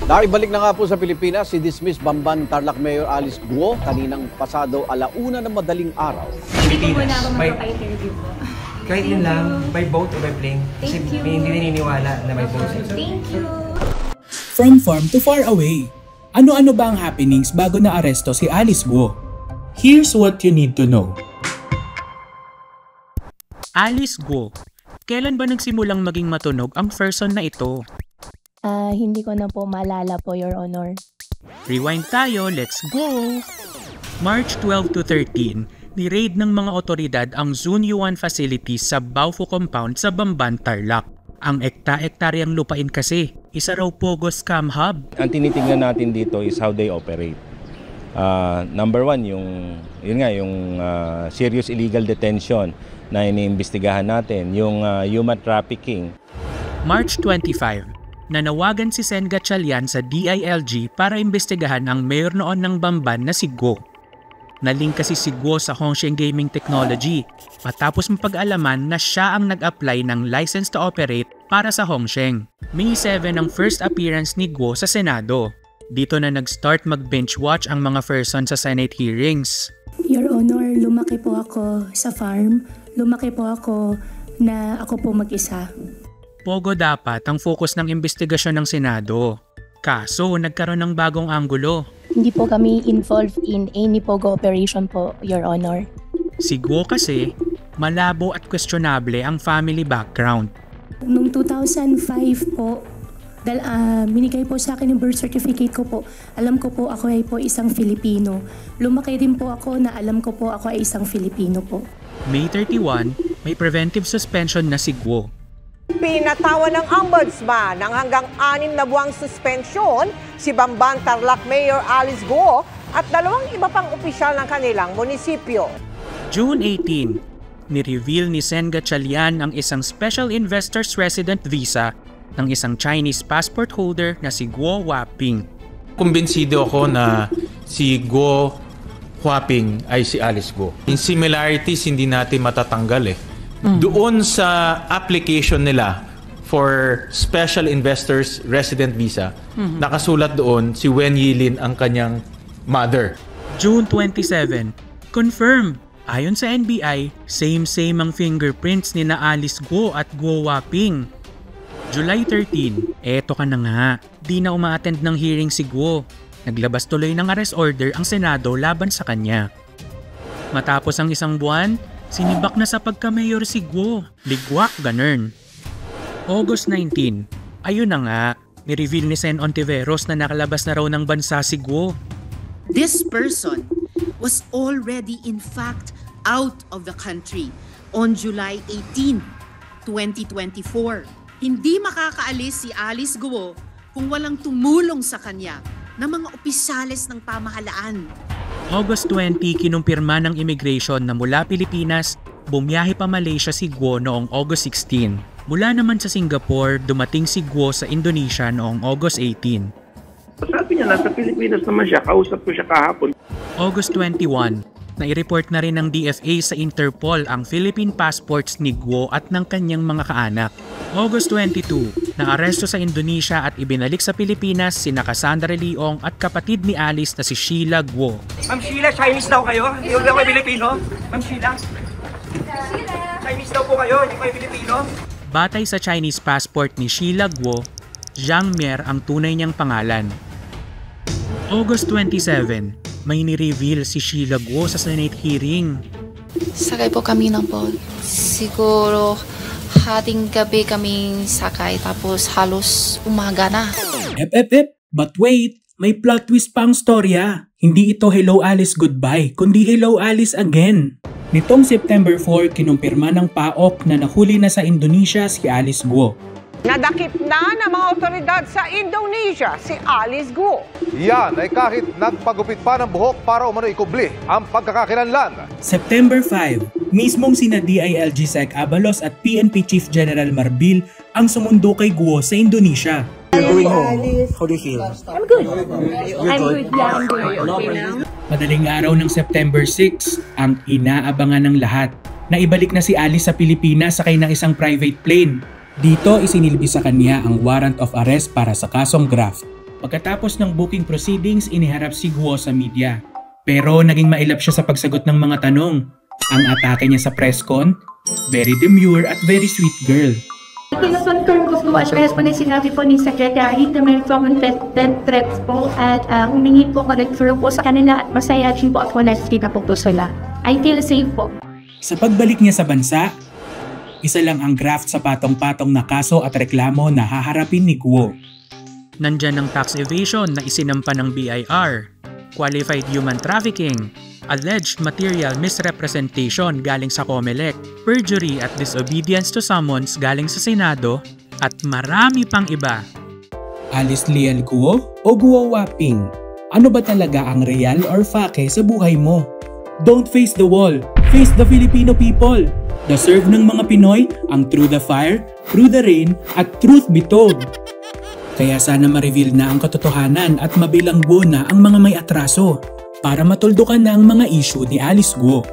Naibalik na nga po sa Pilipinas si dismissed Bamban Tarlac Mayor Alice Guo kaninang pasado 1:00 ng madaling araw. Pilipinas, kahit yun lang, by boat o by plane, kasi may hindi naniniwala na may boat. Thank you! From farm to far away, ano-ano ba ang happenings bago na-aresto si Alice Guo? Here's what you need to know. Alice Guo, kailan ba nagsimulang maging matunog ang person na ito? Hindi ko na po maalala po, Your Honor. Rewind tayo, let's go! March 12 to 13, ni-raid ng mga otoridad ang Zone U1 facilities sa Baofu Compound sa Bamban, Tarlac. Ang ekta-ektaryang lupain kasi, isa raw pogo scam hub. Ang tinitingnan natin dito is how they operate. Number one, yung serious illegal detention na iniimbestigahan natin, yung human trafficking. March 25, nanawagan si Sen Gatchalian sa DILG para imbestigahan ang mayor noon ng Bamban na si Guo. Naling kasi si Guo sa Hongsheng Gaming Technology matapos mapag-alaman na siya ang nag-apply ng license to operate para sa Hongsheng. May 7 ang first appearance ni Guo sa Senado. Dito na nag-start mag-bench watch ang mga person sa Senate hearings. Your Honor, lumaki po ako sa farm. Lumaki po ako na ako po mag-isa. Pogo dapat ang focus ng investigasyon ng Senado. Kaso, nagkaroon ng bagong anggulo. Hindi po kami involved in any pogo operation po, Your Honor. Si Guo kasi, malabo at questionable ang family background. Noong 2005 po, minigay po sa akin yung birth certificate ko po. Alam ko po ako ay po isang Filipino. Lumaki din po ako na alam ko po ako ay isang Filipino po. May 31, may preventive suspension na si Guo. Pinatawan ng Ombudsman ng hanggang 6 na buwang suspensyon si Bamban Tarlac Mayor Alice Guo at 2 iba pang opisyal ng kanilang munisipyo. June 18, ni-reveal ni Sen Gatchalian ang isang Special Investors Resident Visa ng isang Chinese passport holder na si Guo Huaping. Kumbinsido ako na si Guo Huaping ay si Alice Guo. Yung similarities hindi natin matatanggal eh. Doon sa application nila for Special Investors Resident Visa, nakasulat doon si Wen Yilin ang kanyang mother. June 27, confirmed. Ayon sa NBI, same-same ang fingerprints ni na Alice Guo at Guo Huaping. July 13, eto ka na nga, di na uma-attend ng hearing si Guo. Naglabas tuloy ng arrest order ang Senado laban sa kanya. Matapos ang isang buwan, sinibak na sa pagka-mayor si Guo. Ligwak, ganun. August 19, ayun na nga, ni-reveal ni Sen Ontiveros na nakalabas na raw ng bansa si Guo. This person was already in fact out of the country on July 18, 2024. Hindi makakaalis si Alice Guo kung walang tumulong sa kanya ng mga opisyales ng pamahalaan. August 20, kinumpirma ng immigration na mula Pilipinas, bumiyahe pa Malaysia si Guo noong August 16. Mula naman sa Singapore, dumating si Guo sa Indonesia noong August 18. Sabi niya, nasa Pilipinas naman siya, kausap ko siya kahapon. August 21, nai-report na rin ng DFA sa Interpol ang Philippine passports ni Guo at ng kanyang mga kaanak. August 22, naaresto sa Indonesia at ibinalik sa Pilipinas sina Cassandra Leong at kapatid ni Alice na si Sheila Guo. Ma'am Sheila, Chinese daw kayo? Hindi daw kayo Pilipino? Ma'am Sheila? Chinese daw po kayo, hindi kayo Pilipino? Batay sa Chinese passport ni Sheila Guo, Zhang Mier ang tunay niyang pangalan. August 27, may ni-reveal si Sheila Guo sa Senate hearing. Sakay po kami ng boat. Siguro hating gabi kaming sakay tapos halos umaga na. But wait, may plot twist pa ang storya. Hindi ito Hello Alice Goodbye, kundi Hello Alice Again. Nitong September 4, kinumpirma ng PAOK na nahuli na sa Indonesia si Alice Guo. Nadakip na ng mga otoridad sa Indonesia si Alice Guo. Yan ay kahit nagpagupit pa ng buhok para umano ikubli ang pagkakakilanlan. September 5, mismong sina DILG Sec Abalos at PNP Chief General Marbil ang sumundo kay Guo sa Indonesia. You're going home. How do you feel? I'm good. I'm good. Yeah, I'm good. Okay now? Madaling araw ng September 6, ang inaabangan ng lahat. Naibalik na si Alice sa Pilipinas sakay ng isang private plane. Dito isinilbi sa kanya ang warrant of arrest para sa kasong graft. Pagkatapos ng booking proceedings, iniharap si Guo sa media. Pero naging mailap siya sa pagsagot ng mga tanong. Ang atake niya sa press con, very demure at very sweet girl. Kinakonfirm ko po as response sinabi po ni Secretary na may death threats po at humingi po ko po sa kanila at masaya din po ako na kita po sila. I feel safe po. Sa pagbalik niya sa bansa, isa lang ang graft sa patong-patong na kaso at reklamo na haharapin ni Guo. Nandyan ang tax evasion na isinampa ng BIR, qualified human trafficking, alleged material misrepresentation galing sa COMELEC, perjury at disobedience to summons galing sa Senado, at marami pang iba. Alice Leal Guo o Guo Waping? Ano ba talaga ang real or fake sa buhay mo? Don't face the wall, face the Filipino people! Deserve ng mga Pinoy ang through the fire, through the rain, at truth be told. Kaya sana ma-reveal na ang katotohanan at mabilanggo na ang mga may atraso para matuldukan na ang mga issue ni Alice Guo.